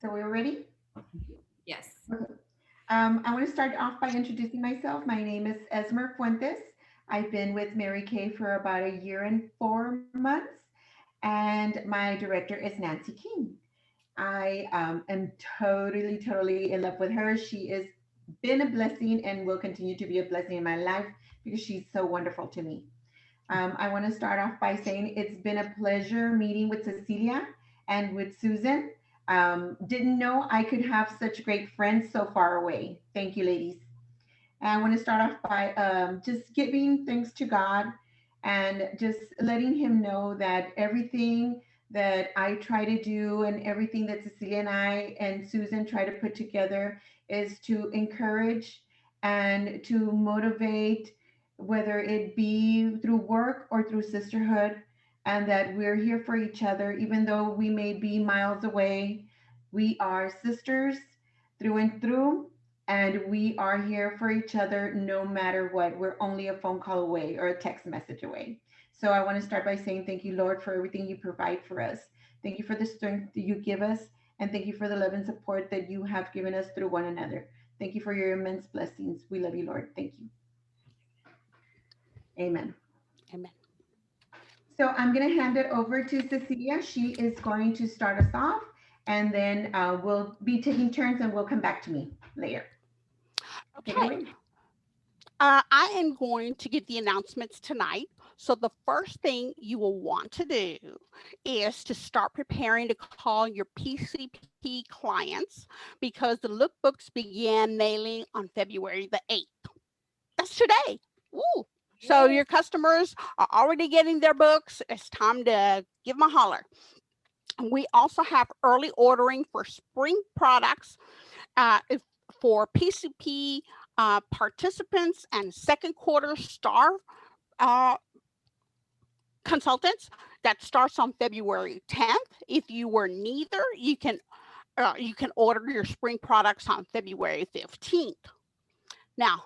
So we're ready? Yes. Okay. I want to start off by introducing myself. My name is Esmer Fuentes. I've been with Mary Kay for about a year and 4 months, and my director is Nancy King. I am totally in love with her. She has been a blessing and will continue to be a blessing in my life because she's so wonderful to me. I want to start off by saying it's been a pleasure meeting with Cecilia and with Susan. Didn't know I could have such great friends so far away. Thank you, ladies. And I want to start off by just giving thanks to God and just letting Him know that everything that I try to do and everything that Cecilia and I and Susan try to put together is to encourage and to motivate, whether it be through work or through sisterhood, and that we're here for each other, even though we may be miles away. We are sisters through and through, and we are here for each other no matter what. We're only a phone call away or a text message away. So I want to start by saying thank you, Lord, for everything you provide for us. Thank you for the strength that you give us, and thank you for the love and support that you have given us through one another. Thank you for your immense blessings. We love you, Lord. Thank you. Amen. Amen. So I'm going to hand it over to Cecilia. She is going to start us off, and then we'll be taking turns and we'll come back to me later. Take it Okay. away. I am going to give the announcements tonight. So the first thing you will want to do is to start preparing to call your PCP clients because the lookbooks began mailing on February the 8th. That's today. Woo. So your customers are already getting their books. It's time to give them a holler. We also have early ordering for spring products for PCP participants and second quarter star uh, consultants. That starts on February 10th. If you were neither, you can order your spring products on February 15th. Now,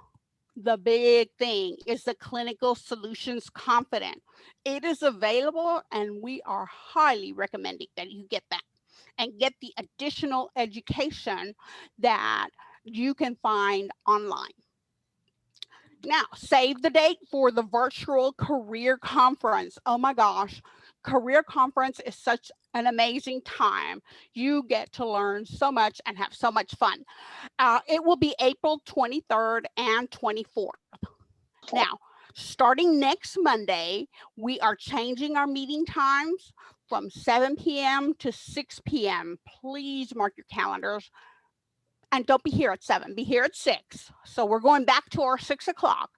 the big thing is the Clinical Solutions Confident. It is available, and we are highly recommending that you get that and get the additional education that you can find online. Now, save the date for the virtual career conference. Oh my gosh, career conference is such an amazing time. You get to learn so much and have so much fun. It will be April 23rd and 24th. Now, starting next Monday, we are changing our meeting times from 7 p.m. to 6 p.m. Please mark your calendars and don't be here at 7, be here at 6. So we're going back to our 6 o'clock.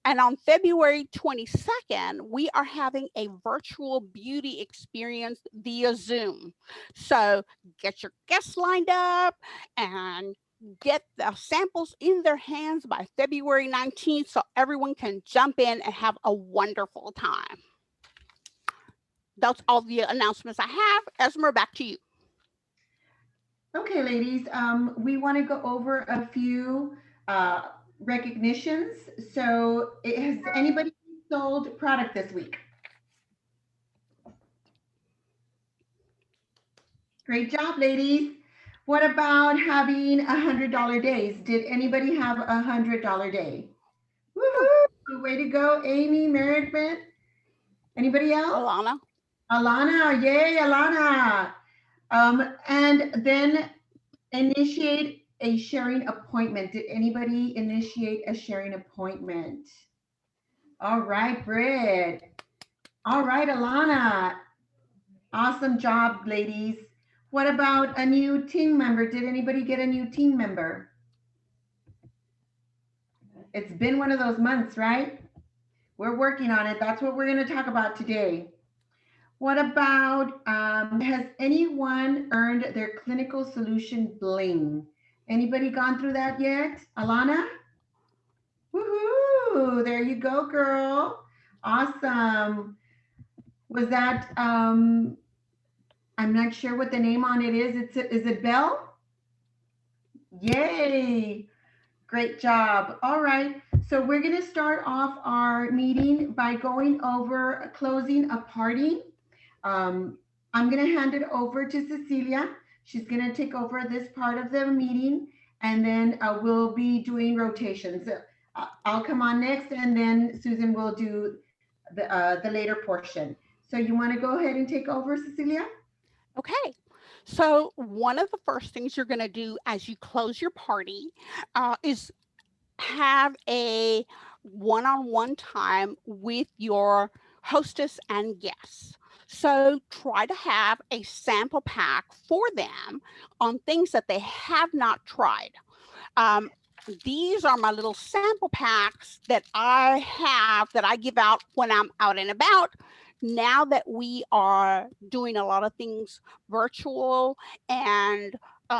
And on February 22nd, we are having a virtual beauty experience via Zoom. So get your guests lined up and get the samples in their hands by February 19th so everyone can jump in and have a wonderful time. That's all the announcements I have. Esmer, back to you. Okay, ladies, we want to go over a few uh, recognitions. So, has anybody sold product this week? Great job, ladies. What about having $100 days? Did anybody have $100 day? Woohoo! Way to go, Amy, Merritt. Anybody else? Alana? Alana, yay, Alana. And then initiate a sharing appointment. Did anybody initiate a sharing appointment? All right, Britt. All right, Alana. Awesome job, ladies. What about a new team member? Did anybody get a new team member? It's been one of those months, right? We're working on it. That's what we're going to talk about today. What about has anyone earned their clinical solution bling? Anybody gone through that yet? Alana? Woohoo! There you go, girl. Awesome. Was that I'm not sure what the name on it is. Is it Bell? Yay! Great job. All right. So we're going to start off our meeting by going over closing a party. I'm going to hand it over to Cecilia. She's going to take over this part of the meeting, and then we'll be doing rotations. I'll come on next, and then Susan will do the later portion. So you want to go ahead and take over, Cecilia? Okay. So one of the first things you're going to do as you close your party is have a one-on-one time with your hostess and guests. So try to have a sample pack for them on things that they have not tried. Um, these are my little sample packs that I have that I give out when I'm out and about. Now that we are doing a lot of things virtual and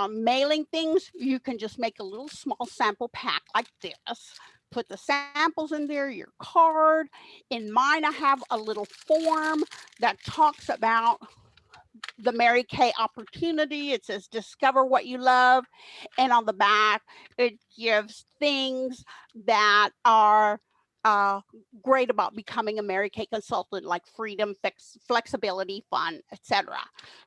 mailing things, you can just make a little small sample pack like this. Put the samples in there, your card. In mine, I have a little form that talks about the Mary Kay opportunity. It says discover what you love. And on the back, it gives things that are great about becoming a Mary Kay consultant, like freedom, flexibility, fun, etc.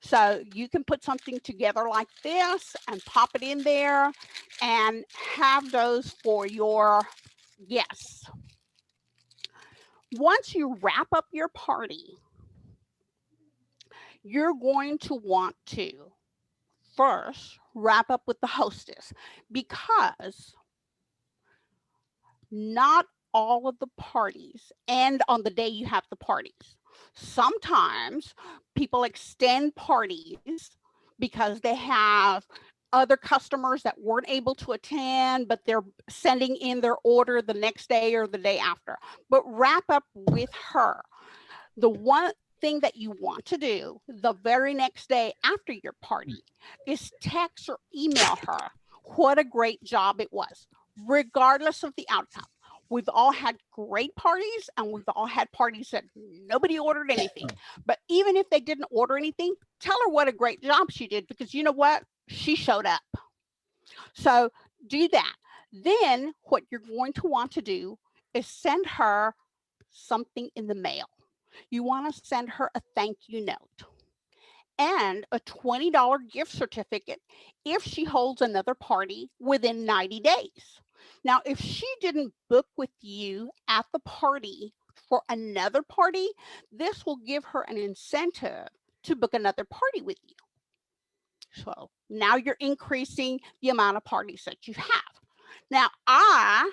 So you can put something together like this and pop it in there and have those for your guests. Once you wrap up your party, you're going to want to first wrap up with the hostess, because not all of the parties end on the day you have the parties. Sometimes people extend parties because they have other customers that weren't able to attend, but they're sending in their order the next day or the day after. But wrap up with her. The one thing that you want to do the very next day after your party is text or email her what a great job it was, regardless of the outcome. We've all had great parties, and we've all had parties that nobody ordered anything. But even if they didn't order anything, tell her what a great job she did, because you know what? She showed up. So do that. Then what you're going to want to do is send her something in the mail. You want to send her a thank you note and a $20 gift certificate if she holds another party within 90 days. Now, if she didn't book with you at the party for another party, this will give her an incentive to book another party with you. So now you're increasing the amount of parties that you have. Now, I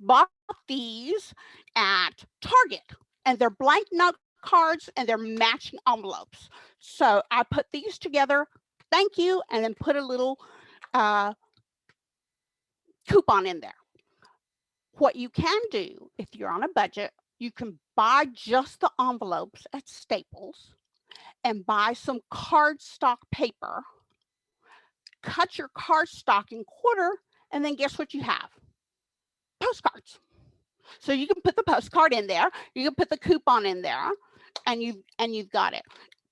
bought these at Target, and they're blank note cards and they're matching envelopes. So I put these together, thank you, and then put a little coupon in there. What you can do if you're on a budget, you can buy just the envelopes at Staples and buy some cardstock paper, cut your cardstock in quarter, and then guess what you have? Postcards. So you can put the postcard in there, you can put the coupon in there, and you've got it.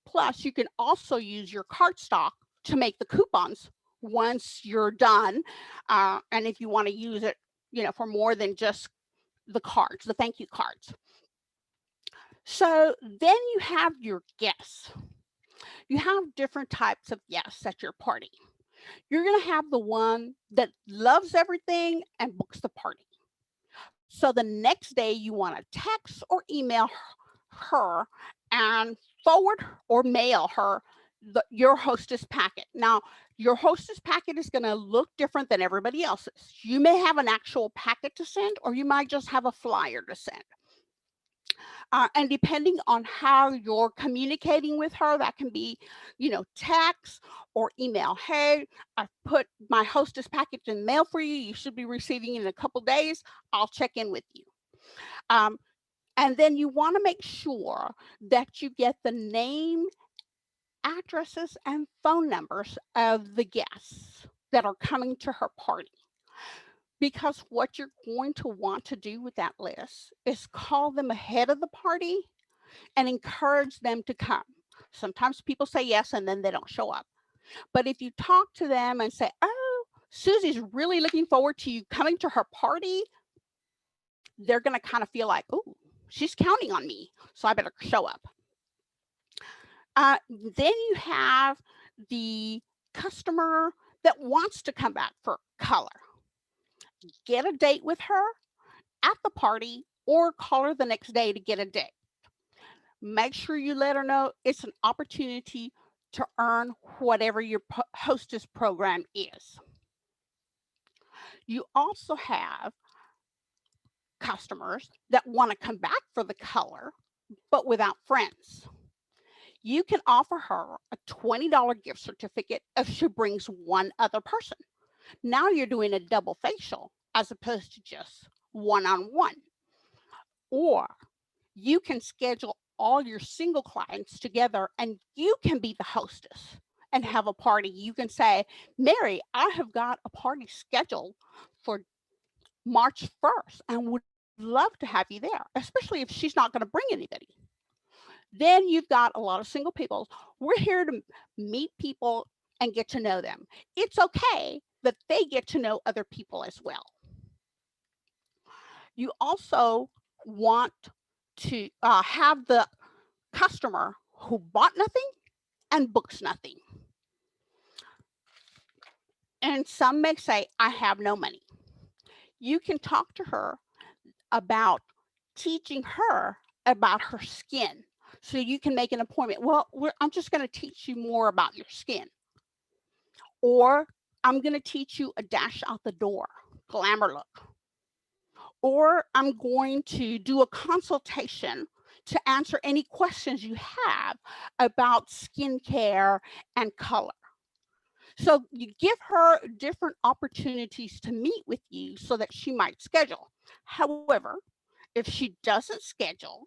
Plus, you can also use your cardstock to make the coupons once you're done. And if you want to use it, for more than just the cards, the thank you cards. So then you have your guests. You have different types of guests at your party. You're going to have the one that loves everything and books the party. So the next day you want to text or email her and forward or mail her your hostess packet. Now, your hostess packet is going to look different than everybody else's. You may have an actual packet to send, or you might just have a flyer to send. And depending on how you're communicating with her, that can be, text or email. Hey, I put my hostess package in the mail for you. You should be receiving it in a couple days. I'll check in with you. And then you want to make sure that you get the name, addresses, and phone numbers of the guests that are coming to her party. Because what you're going to want to do with that list is call them ahead of the party and encourage them to come. Sometimes people say yes and then they don't show up. But if you talk to them and say, oh, Susie's really looking forward to you coming to her party, they're going to kind of feel like, oh, she's counting on me, so I better show up. Then you have the customer that wants to come back for color. Get a date with her at the party or call her the next day to get a date. Make sure you let her know it's an opportunity to earn whatever your hostess program is. You also have customers that want to come back for the color, but without friends. You can offer her a $20 gift certificate if she brings one other person. Now you're doing a double facial as opposed to just one on one. Or you can schedule all your single clients together and you can be the hostess and have a party. You can say, Mary, I have got a party scheduled for March 1st and would love to have you there, especially if she's not going to bring anybody. Then you've got a lot of single people. We're here to meet people and get to know them. It's okay that they get to know other people as well. You also want to have the customer who bought nothing and books nothing. And some may say, I have no money. You can talk to her about teaching her about her skin. So you can make an appointment. Well, I'm just going to teach you more about your skin. Or I'm going to teach you a dash out the door, glamour look. Or I'm going to do a consultation to answer any questions you have about skincare and color. So you give her different opportunities to meet with you so that she might schedule. However, if she doesn't schedule,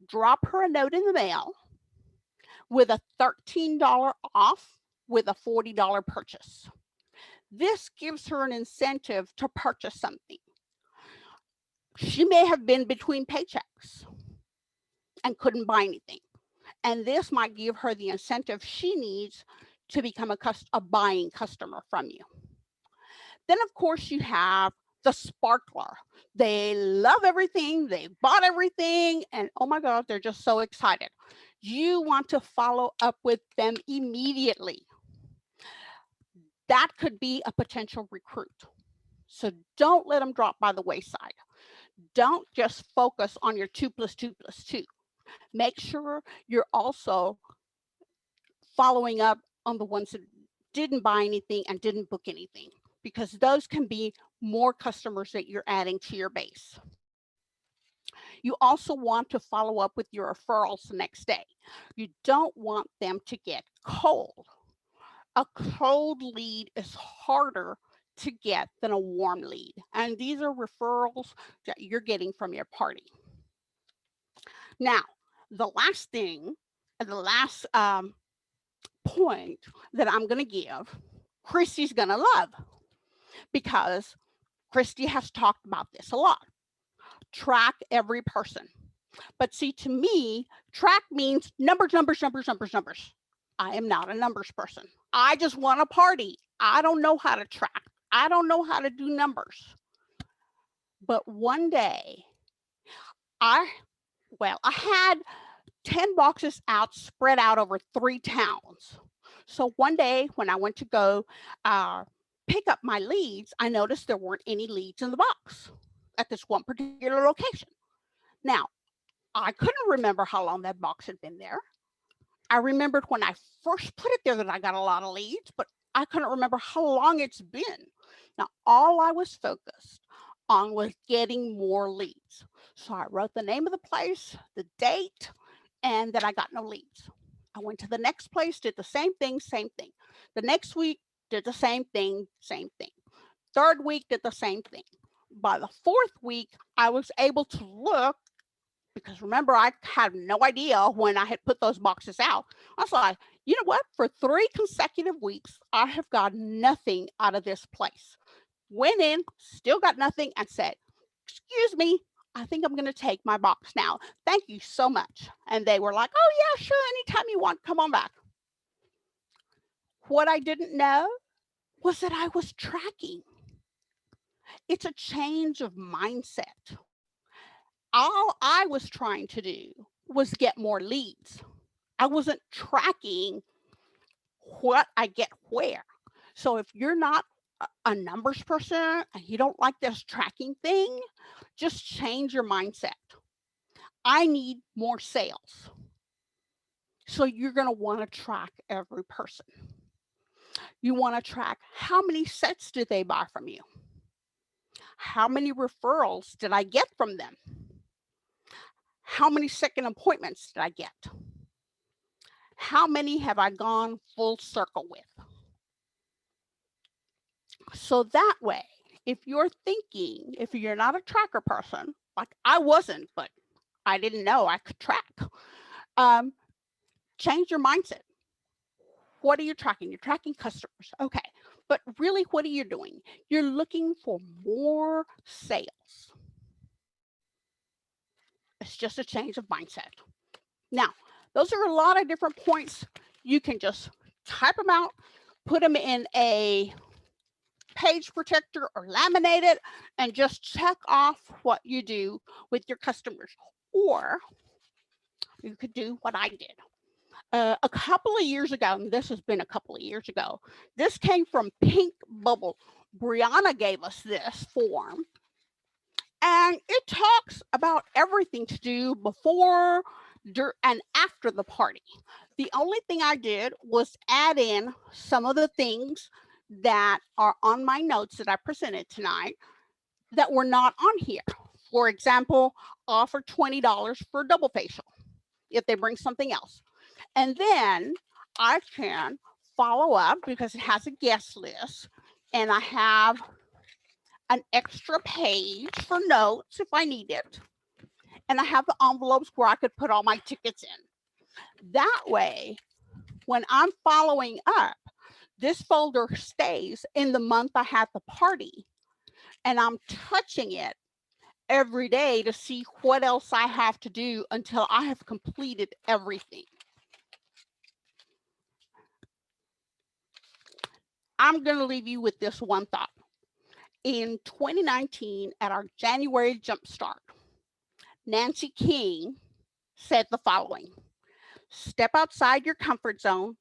drop her a note in the mail with a $13 off with a $40 purchase. This gives her an incentive to purchase something. She may have been between paychecks and couldn't buy anything. And this might give her the incentive she needs to become a buying customer from you. Then, of course, you have the sparkler. They love everything, they bought everything, and oh my God, they're just so excited. You want to follow up with them immediately. That could be a potential recruit. So don't let them drop by the wayside. Don't just focus on your 2 plus 2 plus 2. Make sure you're also following up on the ones that didn't buy anything and didn't book anything, because those can be more customers that you're adding to your base. You also want to follow up with your referrals the next day. You don't want them to get cold. A cold lead is harder to get than a warm lead. And these are referrals that you're getting from your party. Now, the last thing, the last point that I'm going to give, Christy's going to love, because Christy has talked about this a lot. Track every person. But see, to me, track means numbers, numbers, numbers, numbers, numbers. I am not a numbers person. I just want a party. I don't know how to track. I don't know how to do numbers. But one day, I had 10 boxes out, spread out over 3 towns. So one day when I went to go pick up my leads, I noticed there weren't any leads in the box at this one particular location. Now, I couldn't remember how long that box had been there. I remembered when I first put it there that I got a lot of leads, but I couldn't remember how long it's been. Now, all I was focused on was getting more leads. So I wrote the name of the place, the date, and then I got no leads. I went to the next place, did the same thing, same thing. The next week, did the same thing, same thing. Third week, did the same thing. By the fourth week, I was able to look, because remember, I had no idea when I had put those boxes out. I was like, you know what? For 3 consecutive weeks, I have got nothing out of this place. Went in, still got nothing, and said, excuse me, I think I'm going to take my box now. Thank you so much. And they were like, oh, yeah, sure. Anytime you want, come on back. What I didn't know was that I was tracking. It's a change of mindset. All I was trying to do was get more leads. I wasn't tracking what I get where. So if you're not a numbers person and you don't like this tracking thing, just change your mindset. I need more sales. So you're going to want to track every person. You want to track how many sets did they buy from you? How many referrals did I get from them? How many second appointments did I get? How many have I gone full circle with? So that way, if you're thinking, if you're not a tracker person, like I wasn't, but I didn't know I could track, um, change your mindset. What are you tracking? You're tracking customers. Okay. But really, what are you doing? You're looking for more sales. It's just a change of mindset. Now, those are a lot of different points. You can just type them out, put them in a page protector or laminate it, and just check off what you do with your customers. Or you could do what I did. A couple of years ago, and this has been a couple of years ago, this came from Pink Bubble. Brianna gave us this form, and it talks about everything to do before, and after the party. The only thing I did was add in some of the things that are on my notes that I presented tonight that were not on here. For example, offer $20 for a double facial if they bring something else. And then I can follow up because it has a guest list, and I have an extra page for notes if I need it. And I have the envelopes where I could put all my tickets in. That way, when I'm following up, this folder stays in the month I had the party, and I'm touching it every day to see what else I have to do until I have completed everything. I'm going to leave you with this one thought. In 2019, at our January Jumpstart, Nancy King said the following: step outside your comfort zone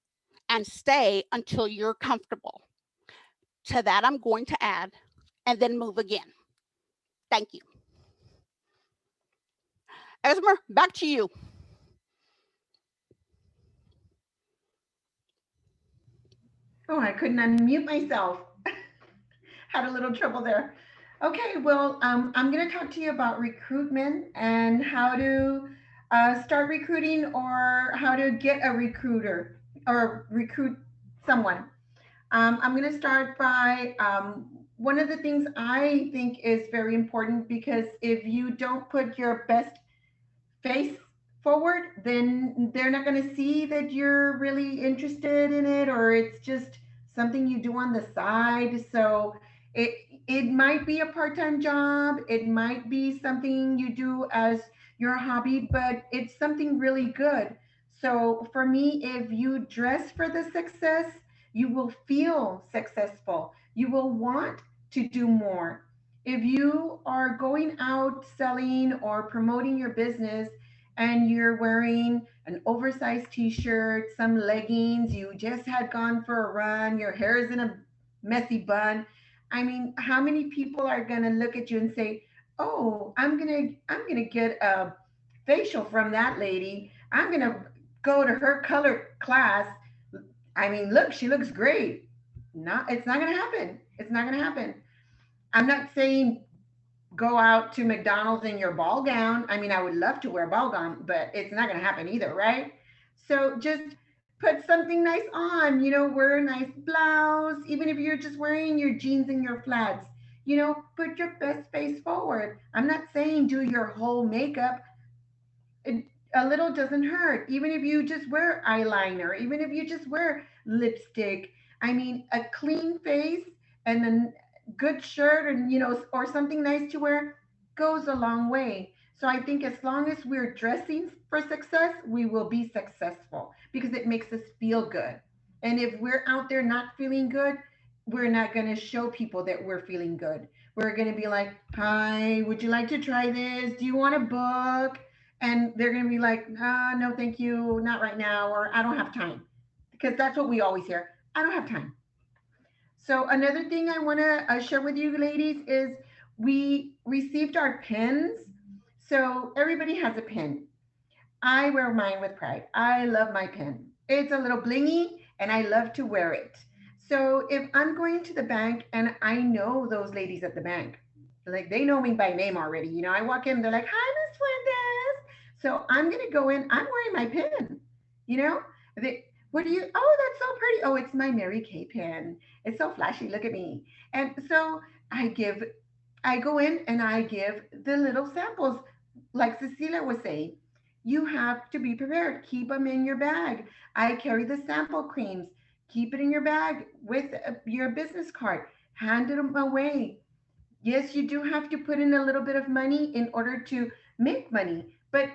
and stay until you're comfortable. To that, I'm going to add, and then move again. Thank you. Esmer, back to you. Oh, I couldn't unmute myself. Had a little trouble there. Okay, well, I'm going to talk to you about recruitment and how to start recruiting or how to get a recruiter or recruit someone. I'm going to start by one of the things I think is very important, because if you don't put your best face forward, then they're not going to see that you're really interested in it, or it's just something you do on the side. So it it might be a part-time job, it might be something you do as your hobby, but it's something really good. So for me, if you dress for the success, you will feel successful, you will want to do more. If you are going out selling or promoting your business and you're wearing an oversized t-shirt, some leggings, you just had gone for a run, your hair is in a messy bun. I mean, how many people are going to look at you and say, "Oh, I'm going to get a facial from that lady. I'm going to go to her color class. I mean, look, she looks great." Not It's not going to happen. It's not going to happen. I'm not saying go out to McDonald's in your ball gown. I mean, I would love to wear a ball gown, but it's not going to happen either, right? So just put something nice on, wear a nice blouse, even if you're just wearing your jeans and your flats. Put your best face forward. I'm not saying do your whole makeup. it, a little doesn't hurt. Even if you just wear eyeliner, even if you just wear lipstick. I mean, a clean face and a good shirt, and or something nice to wear goes a long way. So I think as long as we're dressing for success, we will be successful because it makes us feel good. And if we're out there not feeling good, we're not going to show people that we're feeling good. We're going to be like, "Hi, would you like to try this? Do you want a book?" And they're going to be like, "No, thank you, not right now," or "I don't have time." because that's what we always hear. I don't have time. So another thing I want to share with you ladies is we received our pins. So everybody has a pin. I wear mine with pride. I love my pin. It's a little blingy and I love to wear it. So if I'm going to the bank and I know those ladies at the bank, like they know me by name already. I walk in, they're like, "Hi, Miss Fuentes." So I'm gonna go in. I'm wearing my pin. You know, they, what do you? Oh, that's so pretty. Oh, it's my Mary Kay pin. It's so flashy. Look at me. And so I give, I go in and I give the little samples, like Cecilia was saying. You have to be prepared. Keep them in your bag. I carry the sample creams. Keep it in your bag with your business card. Hand them away. Yes, you do have to put in a little bit of money in order to make money. But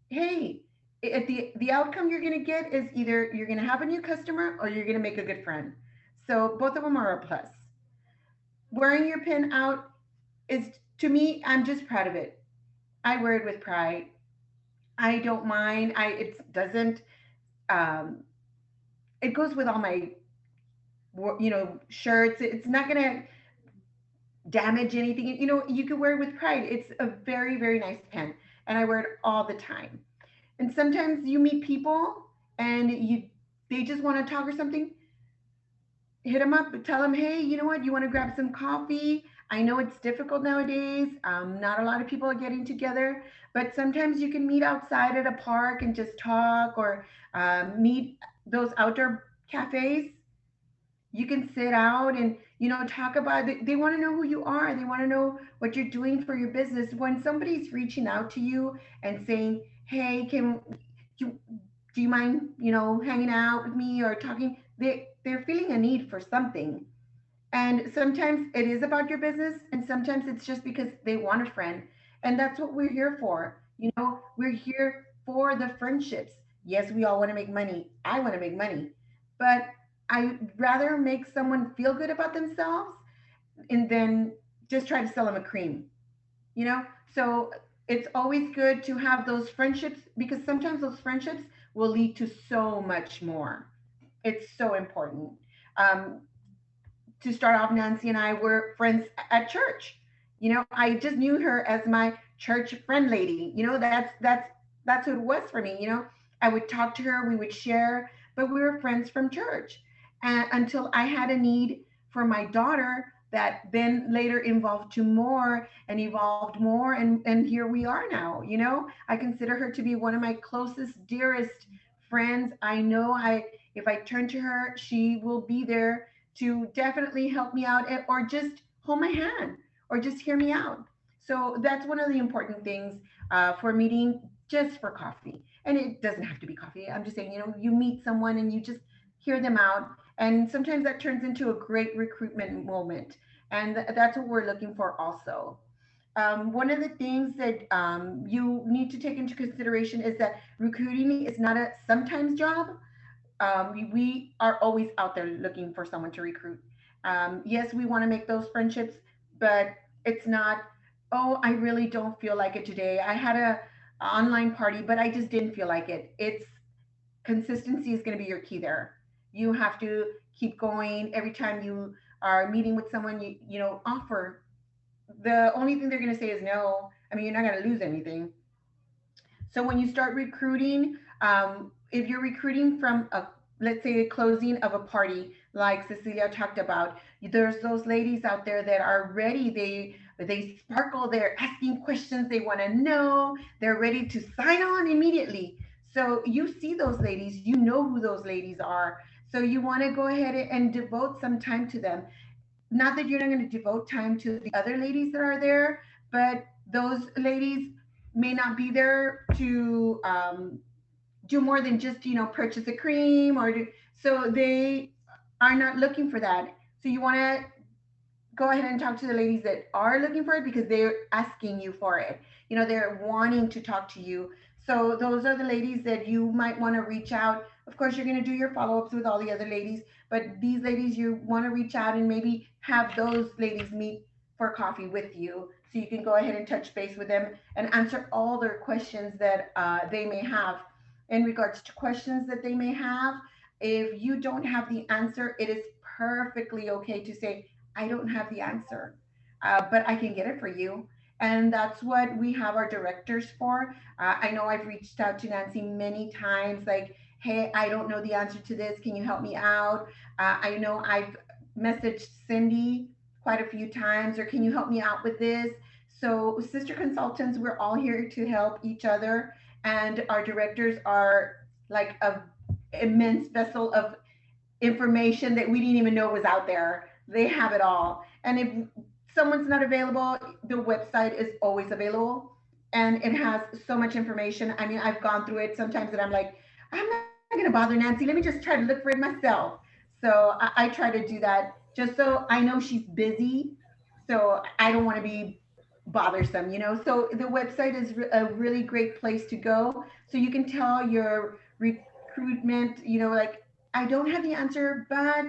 hey, the outcome you're going to get is either you're going to have a new customer or you're going to make a good friend. So both of them are a plus. Wearing your pin out is, to me, I'm just proud of it. I wear it with pride. I don't mind. I it doesn't um it goes with all my shirts. It's not going to damage anything. You can wear it with pride. It's a very, very nice pen, and I wear it all the time. And sometimes you meet people and they just want to talk or something. Hit them up, tell them, hey, you know what? You want to grab some coffee? I know it's difficult nowadays. Not a lot of people are getting together, but sometimes you can meet outside at a park and just talk, or meet those outdoor cafes. You can sit out and talk about it. They want to know who you are. They want to know what you're doing for your business. When somebody's reaching out to you and saying, hey, can you do you mind hanging out with me or talking, they're feeling a need for something. And sometimes it is about your business, and sometimes it's just because they want a friend. And that's what we're here for. We're here for the friendships. Yes, we all want to make money. I want to make money. But I'd rather make someone feel good about themselves and then just try to sell them a cream, you know? So it's always good to have those friendships, because sometimes those friendships will lead to so much more. It's so important. Um, to start off, Nancy and I were friends at church. I just knew her as my church friend lady. That's who it was for me. I would talk to her, we would share, but we were friends from church. And until I had a need for my daughter, that then later involved to more and evolved more, and here we are now. I consider her to be one of my closest, dearest friends. I know I if I turn to her, she will be there to definitely help me out, or just hold my hand or just hear me out. So that's one of the important things for meeting, just for coffee. And it doesn't have to be coffee. I'm just saying, you meet someone and you just hear them out. And sometimes that turns into a great recruitment moment. And that's what we're looking for also. One of the things that you need to take into consideration is that recruiting is not a sometimes job. We are always out there looking for someone to recruit. Yes, we want to make those friendships, but it's not, oh, I really don't feel like it today. I had a online party, but I just didn't feel like it. It's consistency is going to be your key there. You have to keep going every time you are meeting with someone. Offer. The only thing they're going to say is no. I mean, you're not going to lose anything. So when you start recruiting, if you're recruiting from let's say a closing of a party, like Cecilia talked about, there's those ladies out there that are ready. They sparkle. They're asking questions. They want to know. They're ready to sign on immediately. So you see those ladies. You know who those ladies are. So you want to go ahead and devote some time to them. Not that you're not going to devote time to the other ladies that are there, but those ladies may not be there to do more than just purchase a cream, so they are not looking for that. So you want to go ahead and talk to the ladies that are looking for it, because they're asking you for it. They're wanting to talk to you. So those are the ladies that you might want to reach out. Of course, you're going to do your follow-ups with all the other ladies, but these ladies, you want to reach out and maybe have those ladies meet for coffee with you, so you can go ahead and touch base with them and answer all their questions that they may have. In regards to questions that they may have, If you don't have the answer, it is perfectly okay to say, I don't have the answer, but I can get it for you. And that's what we have our directors for. I know I've reached out to Nancy many times, like, hey, I don't know the answer to this. Can you help me out? I know I've messaged Cindy quite a few times, or can you help me out with this? So, sister consultants, we're all here to help each other, and our directors are like a immense vessel of information that we didn't even know was out there. They have it all. And if someone's not available, the website is always available, and it has so much information. I mean, I've gone through it sometimes and I'm like, I'm not going to bother Nancy. Let me just try to look for it myself. So I try to do that just so I know she's busy. So I don't want to be bothersome. So the website is a really great place to go. So you can tell your recruitment, like, I don't have the answer, but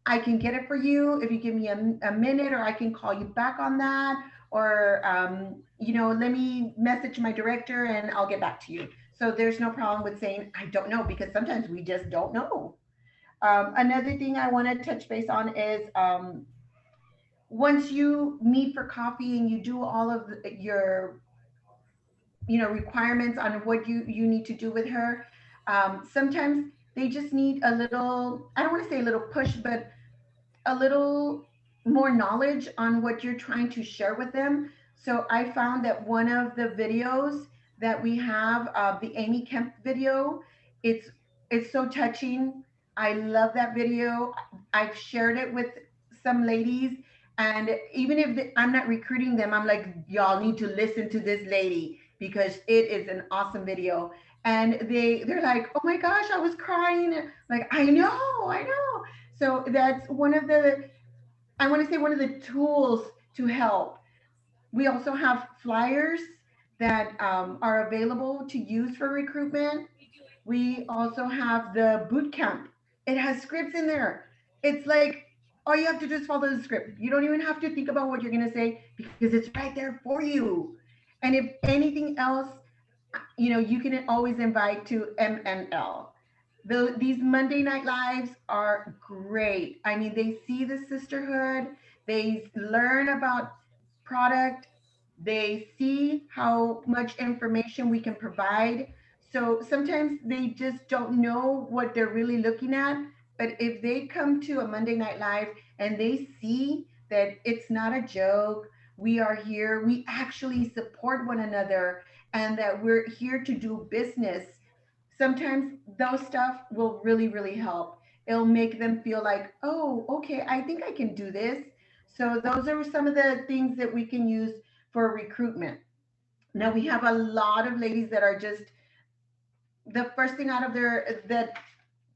I can get it for you if you give me a minute, or I can call you back on that, or let me message my director and I'll get back to you. So there's no problem with saying I don't know, because sometimes we just don't know. Another thing I want to touch base on is, once you meet for coffee and you do all of your requirements on what you need to do with her, sometimes they just need a little, I don't want to say a little push, but a little more knowledge on what you're trying to share with them. So I found that one of the videos that we have, the Amy Kemp video, it's it's so touching. I love that video. I've shared it with some ladies, and even if I'm not recruiting them, I'm like, y'all need to listen to this lady because it is an awesome video. And they're like, oh my gosh, I was crying. Like, I know. So that's one of the, I want to say, one of the tools to help. We also have flyers that are available to use for recruitment. We also have the boot camp. It has scripts in there. It's like all you have to do is follow the script. You don't even have to think about what you're going to say because it's right there for you. And if anything else, you can always invite to MNL. These Monday Night Lives are great. I mean, they see the sisterhood, they learn about product, they see how much information we can provide. So sometimes they just don't know what they're really looking at. But if they come to a Monday Night Live and they see that it's not a joke, we are here, we actually support one another, and that we're here to do business, sometimes those stuff will really, really help. It'll make them feel like, oh, okay, I think I can do this. So those are some of the things that we can use for recruitment. Now we have a lot of ladies that are just, the first thing out of their that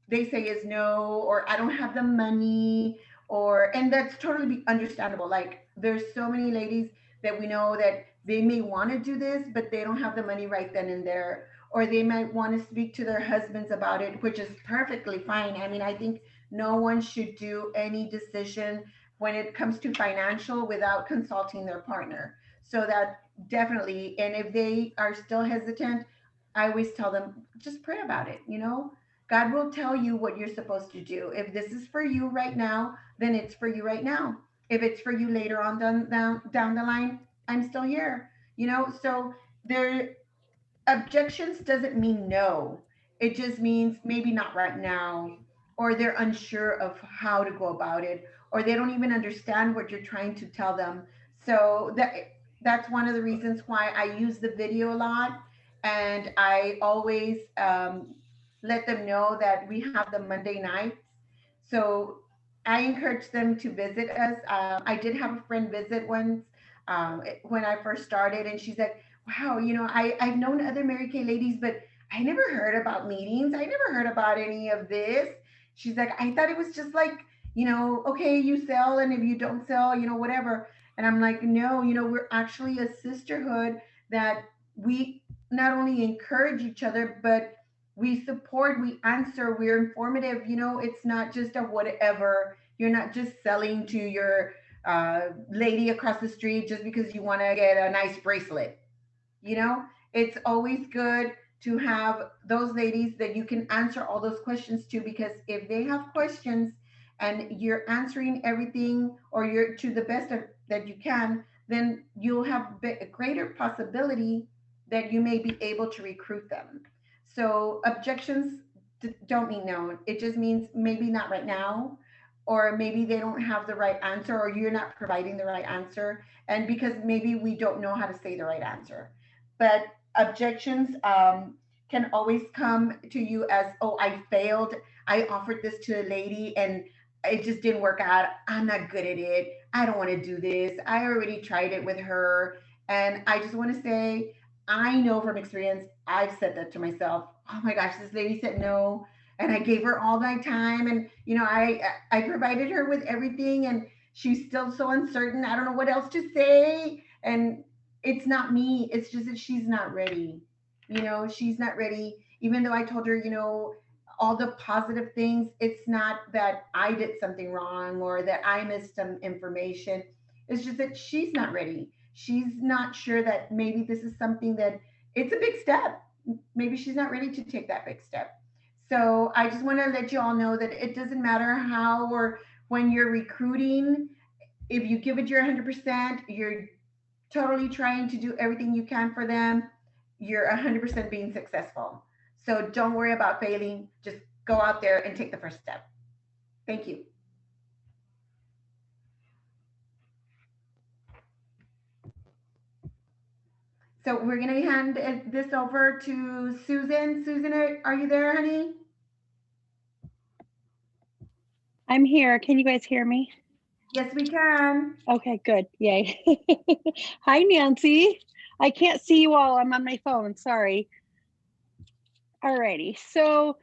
they say is no, or I don't have the money, or, and that's totally understandable. Like, there's so many ladies that we know that they may want to do this, but they don't have the money right then and there, or they might want to speak to their husbands about it, which is perfectly fine. I mean, I think no one should do any decision when it comes to financial without consulting their partner. So that definitely, and if they are still hesitant, I always tell them, just pray about it. God will tell you what you're supposed to do. If this is for you right now, then it's for you right now. If it's for you later on down the line, I'm still here. So there, objections doesn't mean no. It just means maybe not right now, or they're unsure of how to go about it, or they don't even understand what you're trying to tell them. So that's one of the reasons why I use the video a lot, and I always let them know that we have the Monday nights. So I encourage them to visit us. I did have a friend visit once, when I first started, and she's like, wow, I've known other Mary Kay ladies, but I never heard about meetings. I never heard about any of this. She's like, I thought it was just like, okay, you sell, and if you don't sell, whatever. And I'm like, no, we're actually a sisterhood that we not only encourage each other, but we support, we answer, we're informative. It's not just a whatever. You're not just selling to your lady across the street just because you want to get a nice bracelet. you know it's always good to have those ladies that you can answer all those questions to, because if they have questions and you're answering everything, or you're to the best of, that you can, then you'll have a greater possibility that you may be able to recruit them. So objections don't mean no. It just means maybe not right now, or maybe they don't have the right answer, or you're not providing the right answer, and because maybe we don't know how to say the right answer. But objections can always come to you as, oh, I failed. I offered this to a lady and it just didn't work out. I'm not good at it. I don't want to do this. I already tried it with her. And I just want to say, I know from experience, I've said that to myself. Oh my gosh, this lady said no. And I gave her all my time, and I provided her with everything, and she's still so uncertain. I don't know what else to say. And it's not me. It's just that she's not ready. She's not ready. Even though I told her, all the positive things, it's not that I did something wrong or that I missed some information. It's just that she's not ready. She's not sure that maybe this is something that it's a big step. Maybe she's not ready to take that big step. So I just want to let you all know that it doesn't matter how or when you're recruiting, if you give it your 100%, you're totally trying to do everything you can for them, you're 100% being successful. So don't worry about failing. Just go out there and take the first step. Thank you. So we're going to hand this over to Susan. Susan, are you there, honey? I'm here. Can you guys hear me? Yes, we can. Okay, good. Yay. Hi, Nancy. I can't see you all. I'm on my phone. Sorry. Alrighty. So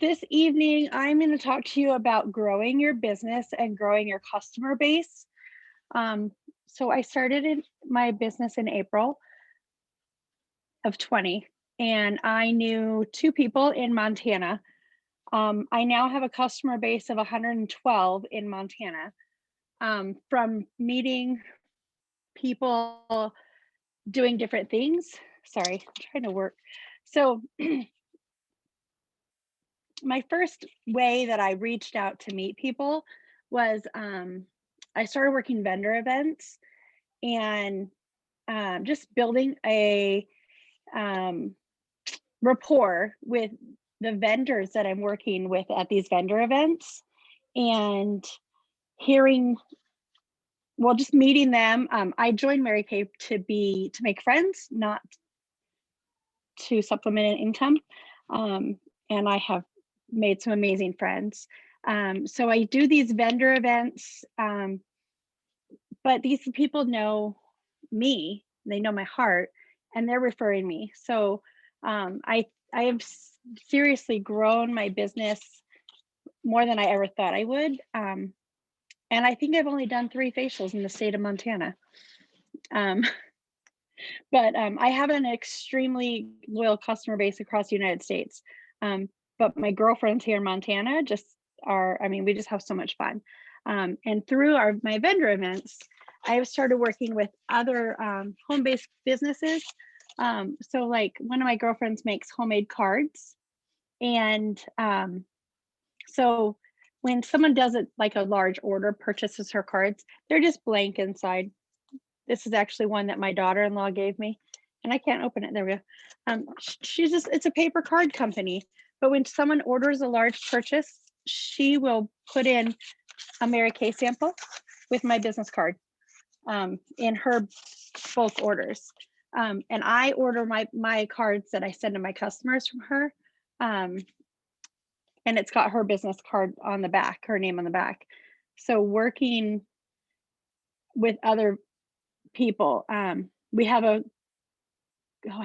this evening, I'm going to talk to you about growing your business and growing your customer base. So I started my business in April of 20, and I knew 2 people in Montana. I now have a customer base of 112 in Montana. From meeting people doing different things. Sorry, I'm trying to work. So my first way that I reached out to meet people was I started working vendor events and just building a rapport with the vendors that I'm working with at these vendor events, and hearing, well, just meeting them. I joined Mary Kay to make friends, not to supplement an income. And I have made some amazing friends. So I do these vendor events, but these people know me, they know my heart, and they're referring me. So I have seriously grown my business more than I ever thought I would. And I think I've only done 3 facials in the state of Montana. But I have an extremely loyal customer base across the United States. But my girlfriends here in Montana just are, I mean, we just have so much fun. And through my vendor events, I have started working with other home-based businesses. So like one of my girlfriends makes homemade cards. And so when someone does it, like a large order, purchases her cards, they're just blank inside. This is actually one that my daughter-in-law gave me, and I can't open it. There we go. It's a paper card company, but when someone orders a large purchase, she will put in a Mary Kay sample with my business card in her bulk orders. And I order my cards that I send to my customers from her. And it's got her business card on the back, her name on the back. So working with other people, we have I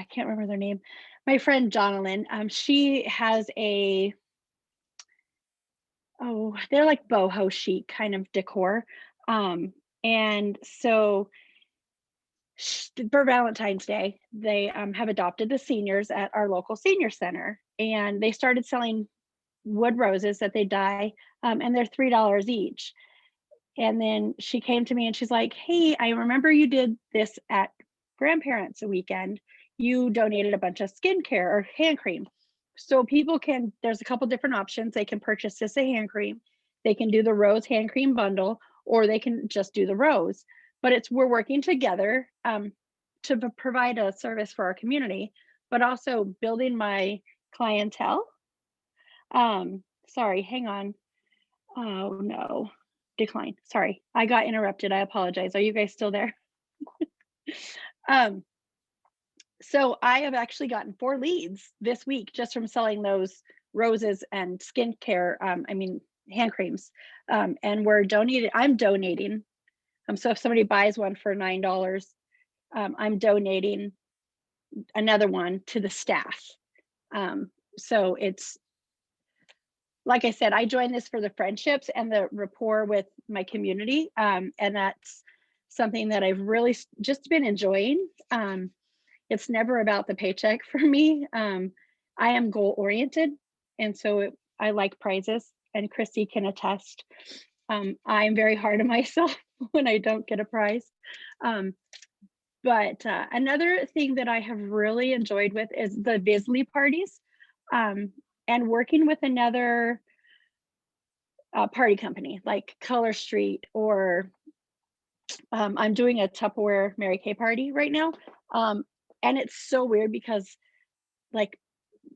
can't remember their name. My friend Jonalyn, she has they're like boho chic kind of decor. And so for Valentine's Day, they have adopted the seniors at our local senior center, and they started selling wood roses that they dye, and they're $3 each. And then she came to me and she's like, hey, I remember you did this at grandparents' weekend. you donated a bunch of skincare or hand cream. So people can, there's a couple different options. They can purchase just a hand cream. They can do the rose hand cream bundle, or they can just do the rose. But we're working together to provide a service for our community, but also building my clientele. Sorry, hang on. Oh no, decline. Sorry, I got interrupted. I apologize. Are you guys still there? So I have actually gotten 4 leads this week just from selling those roses and skincare, hand creams. And I'm donating. So if somebody buys one for $9, I'm donating another one to the staff. So it's, like I said, I joined this for the friendships and the rapport with my community. And that's something that I've really just been enjoying. It's never about the paycheck for me. I am goal oriented. And so I like prizes, and Christy can attest. I'm very hard on myself when I don't get a prize. But another thing that I have really enjoyed with is the Bisley parties, and working with another party company like Color Street, or I'm doing a Tupperware Mary Kay party right now. And it's so weird because like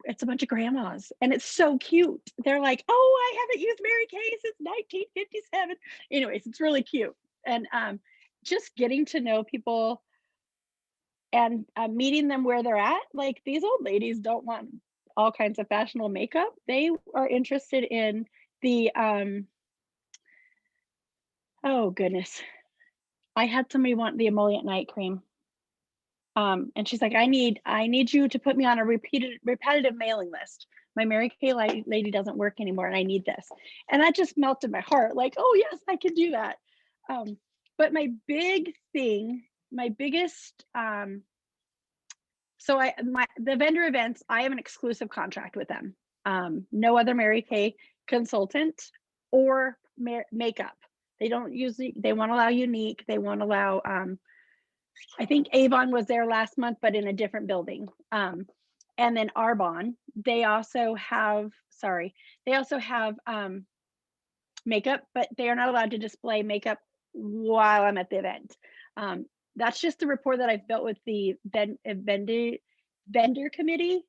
it's a bunch of grandmas and it's so cute. They're like, oh, I haven't used Mary Kay since 1957. Anyways, it's really cute. And just getting to know people and meeting them where they're at. Like, these old ladies don't want all kinds of fashionable makeup. They are interested in the, oh goodness. I had somebody want the emollient night cream. And she's like, I need you to put me on a repetitive mailing list. My Mary Kay lady doesn't work anymore and I need this. And that just melted my heart. Like, oh yes, I can do that. But my big thing, my biggest, so the vendor events, I have an exclusive contract with them. No other Mary Kay consultant or makeup. They don't usually, they won't allow Unique. They won't allow, I think Avon was there last month, but in a different building. And then Arbonne, they also have makeup, but they are not allowed to display makeup while I'm at the event. That's just the rapport that I've built with the vendor committee.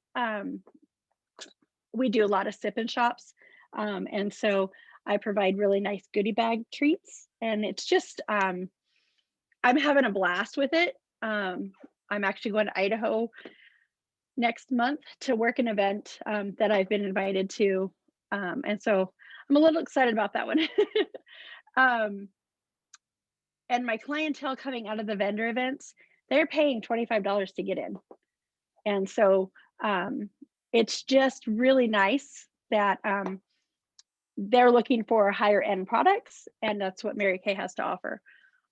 We do a lot of sip and shops. And so I provide really nice goodie bag treats. And it's just, I'm having a blast with it. I'm actually going to Idaho next month to work an event that I've been invited to. And so I'm a little excited about that one. And my clientele coming out of the vendor events, they're paying $25 to get in. And so it's just really nice that they're looking for higher end products, and that's what Mary Kay has to offer.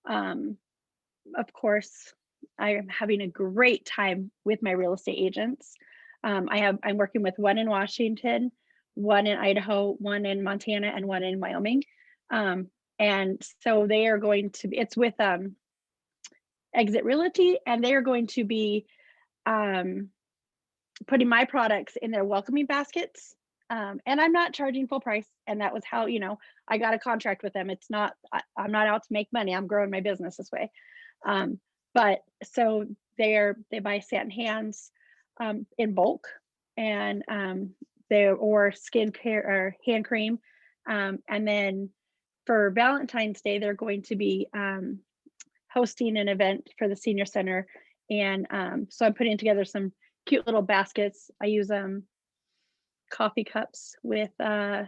Of course, I am having a great time with my real estate agents. I'm working with one in Washington, one in Idaho, one in Montana, and one in Wyoming. And so they are going to be, it's with Exit Realty, and they are going to be putting my products in their welcoming baskets. And I'm not charging full price. And that was how, I got a contract with them. It's not, I'm not out to make money. I'm growing my business this way. But so they buy satin hands in bulk, and or skincare or hand cream. And then for Valentine's Day, they're going to be hosting an event for the senior center. And so I'm putting together some cute little baskets. I use coffee cups with the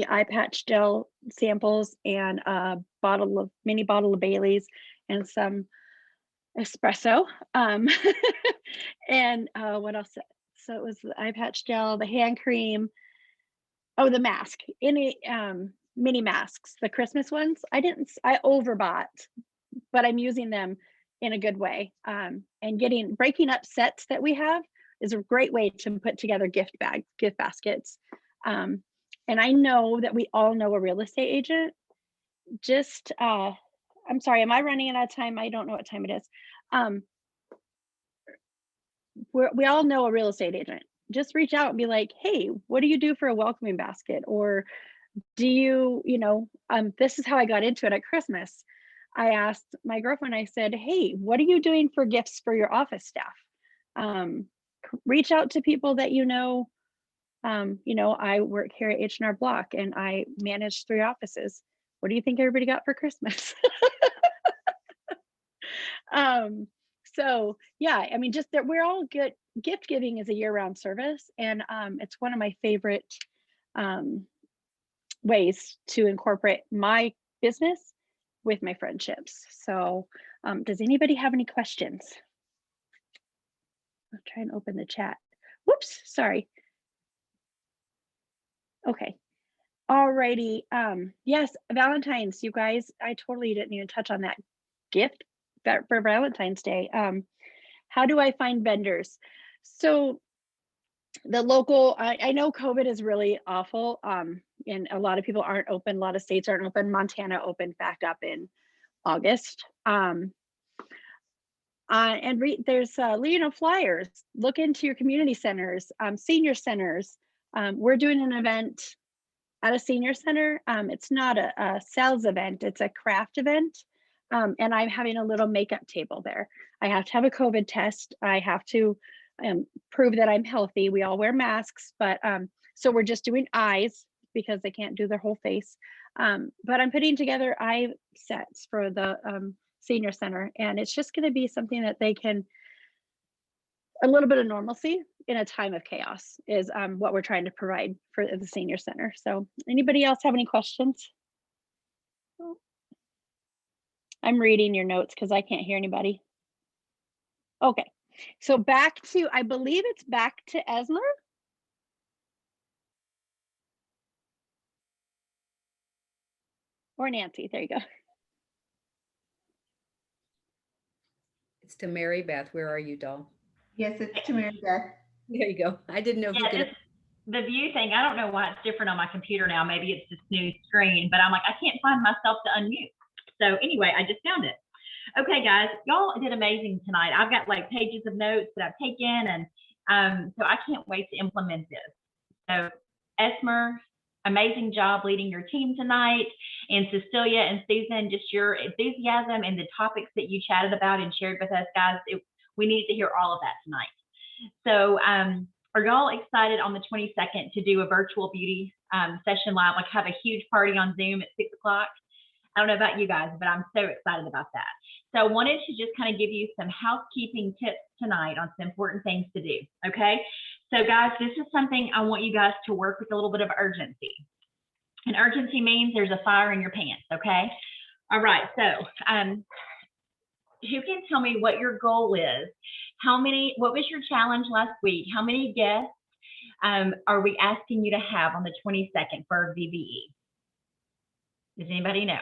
eye patch gel samples, and a mini bottle of Bailey's and some espresso. And what else? So it was the eye patch gel, the hand cream. Oh, the mask, any mini masks, the Christmas ones. I overbought, but I'm using them in a good way. And breaking up sets that we have is a great way to put together gift baskets. And I know that we all know a real estate agent. Just, I'm sorry, am I running out of time? I don't know what time it is. we all know a real estate agent. Just reach out and be like, hey, what do you do for a welcoming basket? Or do you, this is how I got into it at Christmas. I asked my girlfriend, I said, hey, what are you doing for gifts for your office staff? Reach out to people that you know. I work here at H&R Block and I manage 3 offices. What do you think everybody got for Christmas? So yeah, I mean, just that we're all good. Gift giving is a year-round service, and it's one of my favorite ways to incorporate my business with my friendships. So does anybody have any questions? I'll try and open the chat. Whoops, sorry. Okay. Alrighty. Yes, Valentine's, you guys, I totally didn't even touch on that gift for Valentine's Day. How do I find vendors? So the local, I know COVID is really awful. And a lot of people aren't open. A lot of states aren't open. Montana opened back up in August. There's flyers. Look into your community centers, senior centers. We're doing an event at a senior center. It's not a sales event, it's a craft event. And I'm having a little makeup table there. I have to have a COVID test. I have to prove that I'm healthy. We all wear masks, but so we're just doing eyes because they can't do their whole face. But I'm putting together eye sets for the senior center, and it's just going to be something that they can, a little bit of normalcy in a time of chaos is what we're trying to provide for the senior center. So anybody else have any questions? I'm reading your notes because I can't hear anybody. Okay, so back to, I believe it's back to Esmer. Or Nancy, there you go. It's to Mary Beth. Where are you, doll? Yes, it's to Mary Beth. There you go. I didn't know if you could. The view thing, I don't know why it's different on my computer now. Maybe it's this new screen, but I'm like, I can't find myself to unmute. So anyway, I just found it. Okay, guys, y'all did amazing tonight. I've got like pages of notes that I've taken, and so I can't wait to implement this. So Esmer, amazing job leading your team tonight, and Cecilia and Susan, just your enthusiasm and the topics that you chatted about and shared with us, guys. We needed to hear all of that tonight. So are y'all excited on the 22nd to do a virtual beauty session live, like have a huge party on Zoom at 6 o'clock? I don't know about you guys, but I'm so excited about that. So I wanted to just kind of give you some housekeeping tips tonight on some important things to do, okay? So guys, this is something I want you guys to work with a little bit of urgency. And urgency means there's a fire in your pants, okay? All right, so who can tell me what your goal is? What was your challenge last week? How many guests are we asking you to have on the 22nd for VBE? Does anybody know?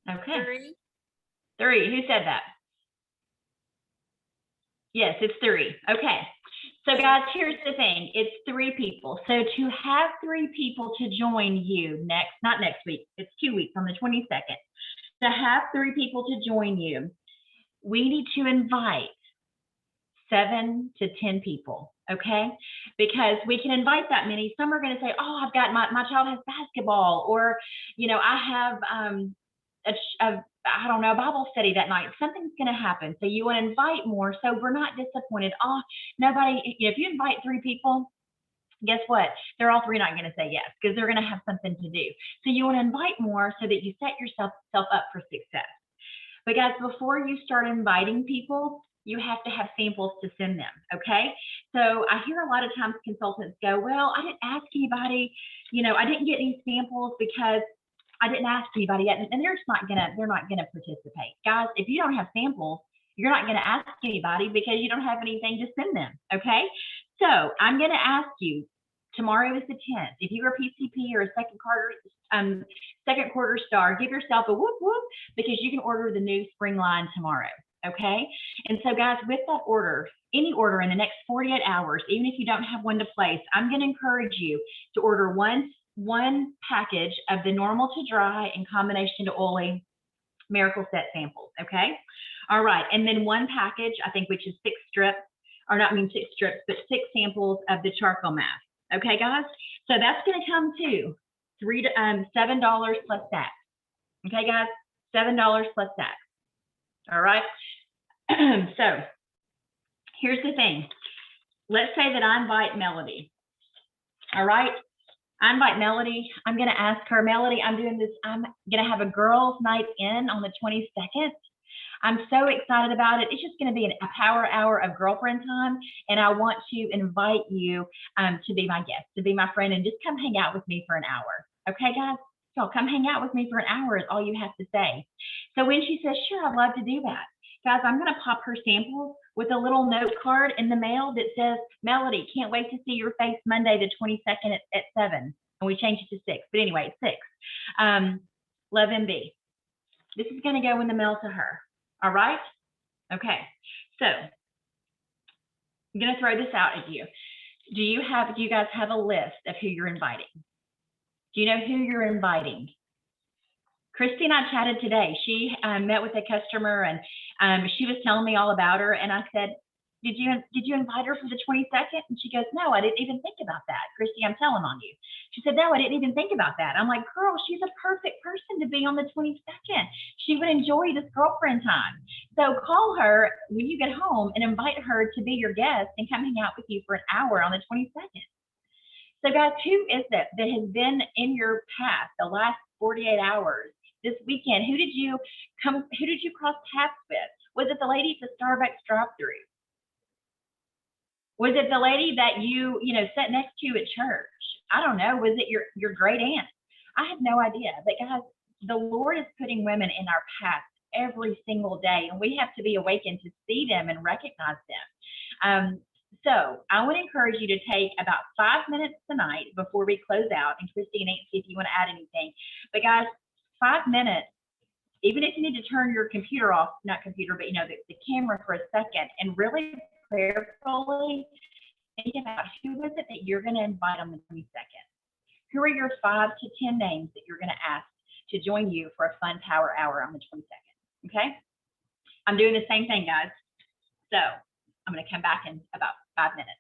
Okay. 3. Who said that? Yes, it's 3. Okay. So guys, here's the thing. It's 3 people. So to have 3 people to join you not next week, it's 2 weeks on the 22nd. To have 3 people to join you, we need to invite 7 to 10 people, okay? Because we can invite that many. Some are going to say, oh, I've got my child has basketball, or, I have I don't know, a Bible study that night. Something's going to happen. So you want to invite more so we're not disappointed. Oh, nobody, if you invite 3 people, guess what? They're all 3 not going to say yes because they're going to have something to do. So you want to invite more so that you set yourself up for success. But guys, before you start inviting people, you have to have samples to send them, okay? So I hear a lot of times consultants go, well, I didn't ask anybody, I didn't get any samples because I didn't ask anybody yet, and they're not gonna participate. Guys, if you don't have samples, you're not gonna ask anybody because you don't have anything to send them, okay? So I'm gonna ask you, tomorrow is the 10th. If you're a PCP or a second quarter star, give yourself a whoop whoop because you can order the new spring line tomorrow, okay? And so guys, with that order, any order in the next 48 hours, even if you don't have one to place, I'm gonna encourage you to order one package of the normal to dry and combination to oily Miracle Set samples, okay? All right, and then one package, I think, which is 6 strips, or not, I mean 6 strips, but 6 samples of the charcoal mask. Okay, guys? So that's gonna come to $7 plus tax. Okay, guys? $7 plus tax. All right. So here's the thing. Let's say that I invite Melody. All right. I invite Melody. I'm going to ask her, Melody, I'm going to have a girls' night in on the 22nd. I'm so excited about it. It's just going to be a power hour of girlfriend time. And I want to invite you to be my guest, to be my friend, and just come hang out with me for an hour. Okay, guys? Y'all come hang out with me for an hour is all you have to say. So when she says, sure, I'd love to do that. Guys, I'm going to pop her samples with a little note card in the mail that says, Melody, can't wait to see your face Monday the 22nd at 7. And we changed it to 6. But anyway, 6. Love MB. This is going to go in the mail to her. All right? Okay. So I'm going to throw this out at you. Do you guys have a list of who you're inviting? Do you know who you're inviting? Christy and I chatted today. She met with a customer and she was telling me all about her. And I said, did you invite her for the 22nd? And she goes, no, I didn't even think about that. Christy, I'm telling on you. She said, no, I didn't even think about that. I'm like, girl, she's a perfect person to be on the 22nd. She would enjoy this girlfriend time. So call her when you get home and invite her to be your guest and come hang out with you for an hour on the 22nd. So guys, who is that has been in your past, the last 48 hours, this weekend? Who did you cross paths with? Was it the lady at the Starbucks drive-thru? Was it the lady that you sat next to at church? I don't know. Was it your great aunt? I have no idea. But guys, the Lord is putting women in our path every single day, and we have to be awakened to see them and recognize them. So I would encourage you to take about 5 minutes tonight before we close out. And Christy and Nancy, if you want to add anything. But guys, 5 minutes, even if you need to turn your computer off, not computer, but the camera for a second, and really prayerfully think about who is it that you're going to invite on the 22nd. Who are your 5 to 10 names that you're going to ask to join you for a fun power hour on the 22nd? Okay? I'm doing the same thing, guys. So I'm going to come back in about 5 minutes.